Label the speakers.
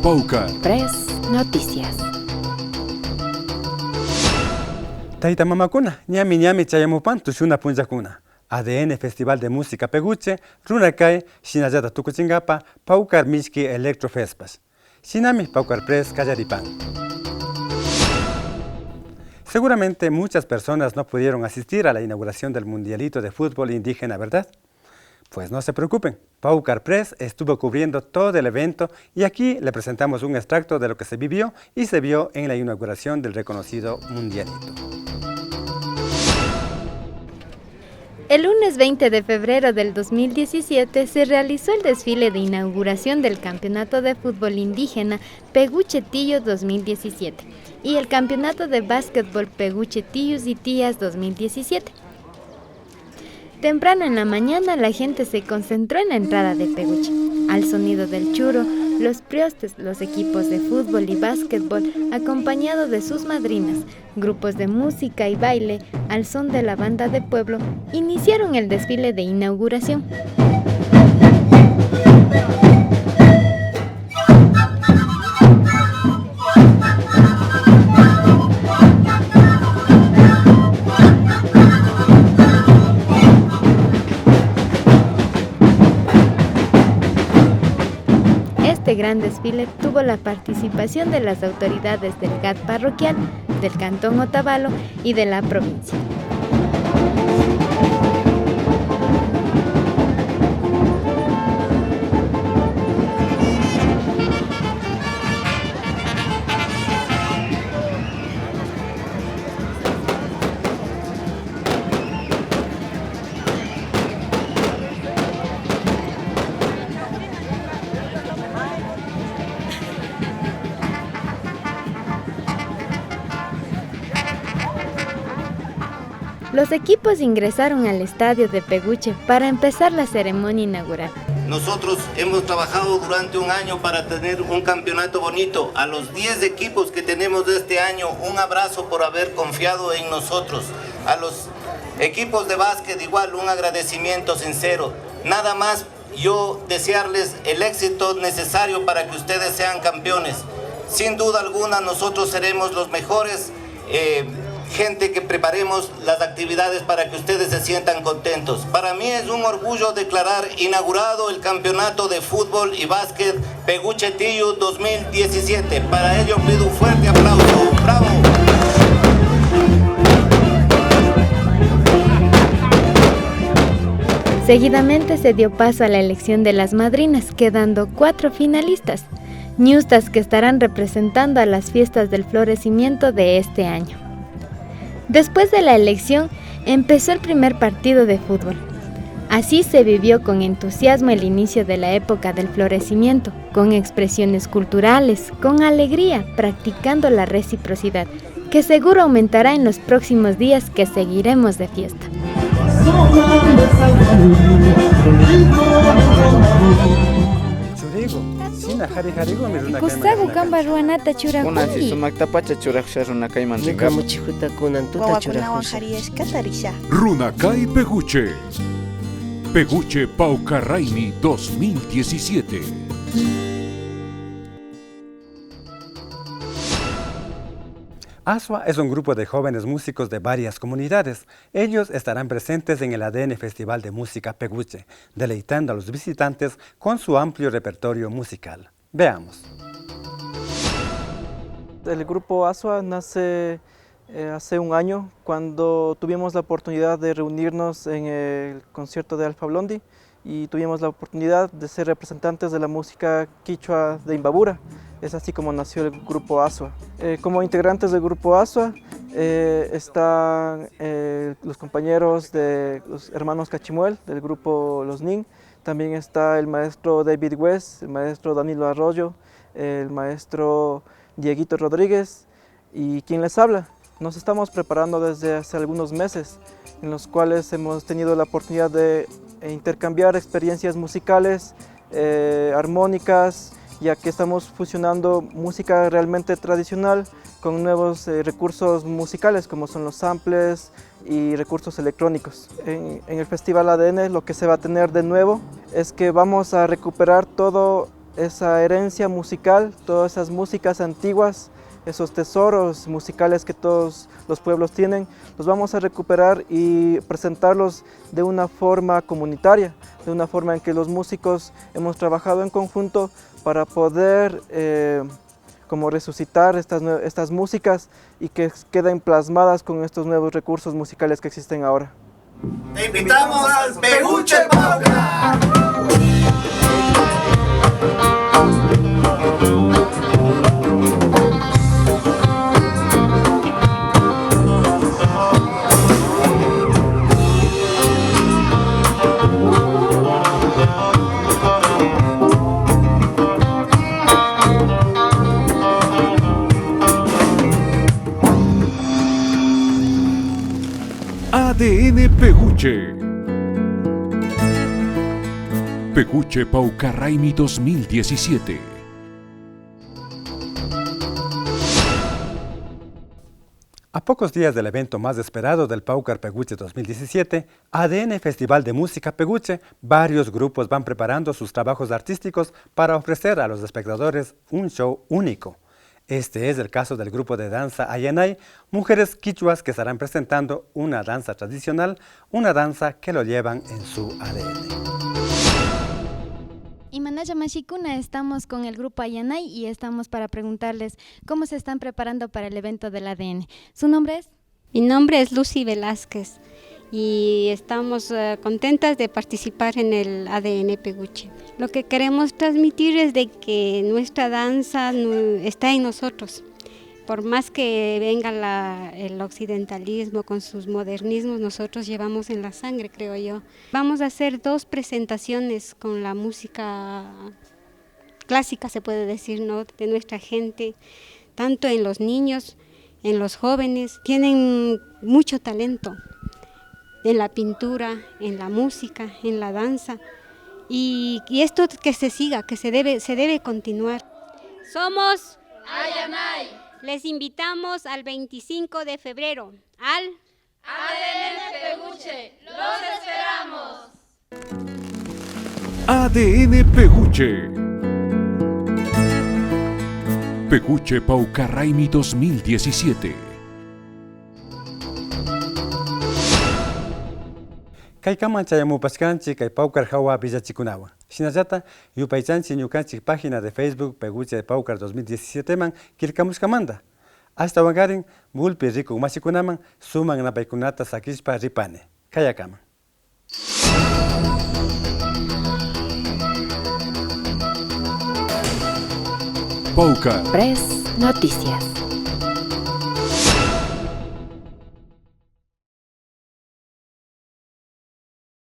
Speaker 1: Paucar
Speaker 2: Press Noticias.
Speaker 3: Taita mamakuna, ñami chayamupan tushuna punjakuna. ADN Festival de Música Peguche, Runakay, Shinayata Tukuchingapa, Paucar Mishki Electrofespas. Shinami Paucar Press Callaripan. Seguramente muchas personas no pudieron asistir a la inauguración del Mundialito de Fútbol Indígena, ¿verdad? Pues no se preocupen, Paucar Press estuvo cubriendo todo el evento y aquí le presentamos un extracto de lo que se vivió y se vio en la inauguración del reconocido Mundialito.
Speaker 4: El lunes 20 de febrero del 2017 se realizó el desfile de inauguración del Campeonato de Fútbol Indígena Peguche Tillo 2017 y el Campeonato de Básquetbol Peguche Tillus y Tías 2017. Temprano en la mañana la gente se concentró en la entrada de Peguche. Al sonido del churo, los priostes, los equipos de fútbol y básquetbol, acompañados de sus madrinas, grupos de música y baile, al son de la banda de pueblo, iniciaron el desfile de inauguración. Este gran desfile tuvo la participación de las autoridades del GAT parroquial, del Cantón Otavalo y de la provincia. Los equipos ingresaron al estadio de Peguche para empezar la ceremonia inaugural.
Speaker 5: Nosotros hemos trabajado durante un año para tener un campeonato bonito. A los 10 equipos que tenemos de este año, un abrazo por haber confiado en nosotros. A los equipos de básquet igual, un agradecimiento sincero. Nada más yo desearles el éxito necesario para que ustedes sean campeones. Sin duda alguna nosotros seremos los mejores. Gente que preparemos las actividades para que ustedes se sientan contentos. Para mí es un orgullo declarar inaugurado el Campeonato de Fútbol y Básquet Peguche Tillo 2017. Para ello pido un fuerte aplauso. ¡Bravo!
Speaker 4: Seguidamente se dio paso a la elección de las madrinas, quedando 4 finalistas, ñustas que estarán representando a las fiestas del florecimiento de este año. Después de la elección, empezó el primer partido de fútbol. Así se vivió con entusiasmo el inicio de la época del florecimiento, con expresiones culturales, con alegría, practicando la reciprocidad, que seguro aumentará en los próximos días que seguiremos de fiesta.
Speaker 2: Kusagu kamba ruanata churakunki.
Speaker 6: Una si sumakta pacha churaksha runakay mantinga.
Speaker 2: Nuka muchihuta kunan tuta churakusha.
Speaker 1: Runakay Peguche. Peguche Paucarraimi 2017.
Speaker 3: ASUA es un grupo de jóvenes músicos de varias comunidades. Ellos estarán presentes en el ADN Festival de Música Peguche, deleitando a los visitantes con su amplio repertorio musical. Veamos.
Speaker 7: El grupo ASUA nace hace un año cuando tuvimos la oportunidad de reunirnos en el concierto de Alfa Blondi y tuvimos la oportunidad de ser representantes de la música quichua de Imbabura. Es así como nació el grupo ASUA. Como integrantes del grupo ASUA están los compañeros de los hermanos Cachimuel del grupo Los Nin. También está el maestro David West, el maestro Danilo Arroyo, el maestro Dieguito Rodríguez y quien les habla. Nos estamos preparando desde hace algunos meses, en los cuales hemos tenido la oportunidad de intercambiar experiencias musicales, armónicas, ya que estamos fusionando música realmente tradicional con nuevos recursos musicales como son los samples y recursos electrónicos. En el Festival ADN lo que se va a tener de nuevo es que vamos a recuperar todo esa herencia musical, todas esas músicas antiguas, esos tesoros musicales que todos los pueblos tienen, los vamos a recuperar y presentarlos de una forma comunitaria, de una forma en que los músicos hemos trabajado en conjunto para poder como resucitar estas músicas y que queden plasmadas con estos nuevos recursos musicales que existen ahora.
Speaker 5: Te invitamos al Peguche Paucar.
Speaker 1: ADN Peguche. Peguche Paucarraimi 2017.
Speaker 3: A pocos días del evento más esperado del Paucar Peguche 2017, ADN Festival de Música Peguche, varios grupos van preparando sus trabajos artísticos para ofrecer a los espectadores un show único. Este es el caso del grupo de danza Ayanay, mujeres quichuas que estarán presentando una danza tradicional, una danza que lo llevan en su ADN.
Speaker 4: Imanaya Mashikuna, estamos con el grupo Ayanay y estamos para preguntarles cómo se están preparando para el evento del ADN. ¿Su nombre es?
Speaker 8: Mi nombre es Lucy Velázquez y estamos contentas de participar en el ADN Peguche. Lo que queremos transmitir es de que nuestra danza está en nosotros. Por más que venga el occidentalismo con sus modernismos, nosotros llevamos en la sangre, creo yo. Vamos a hacer 2 presentaciones con la música clásica, se puede decir, ¿no?, de nuestra gente, tanto en los niños, en los jóvenes. Tienen mucho talento en la pintura, en la música, en la danza. Y esto que se siga, que se debe continuar. Somos Ayanay. Les invitamos al 25 de febrero al
Speaker 9: ADN Peguche. ¡Los esperamos!
Speaker 1: ADN Peguche. Peguche Paucarraimi 2017.
Speaker 3: Kaykaman chayamupachkanchik kay Paucar Hawa Villachikunawan. Shinallata yupaychanchik ñukanchik página de Facebook Peguche Paucar 2017 man kilkamushkamanta. Hasta wangarin mulpi riku mashikunaman suman napaykunata sakishpa ripane. Kayakaman.
Speaker 1: Paucar
Speaker 2: Press Noticias.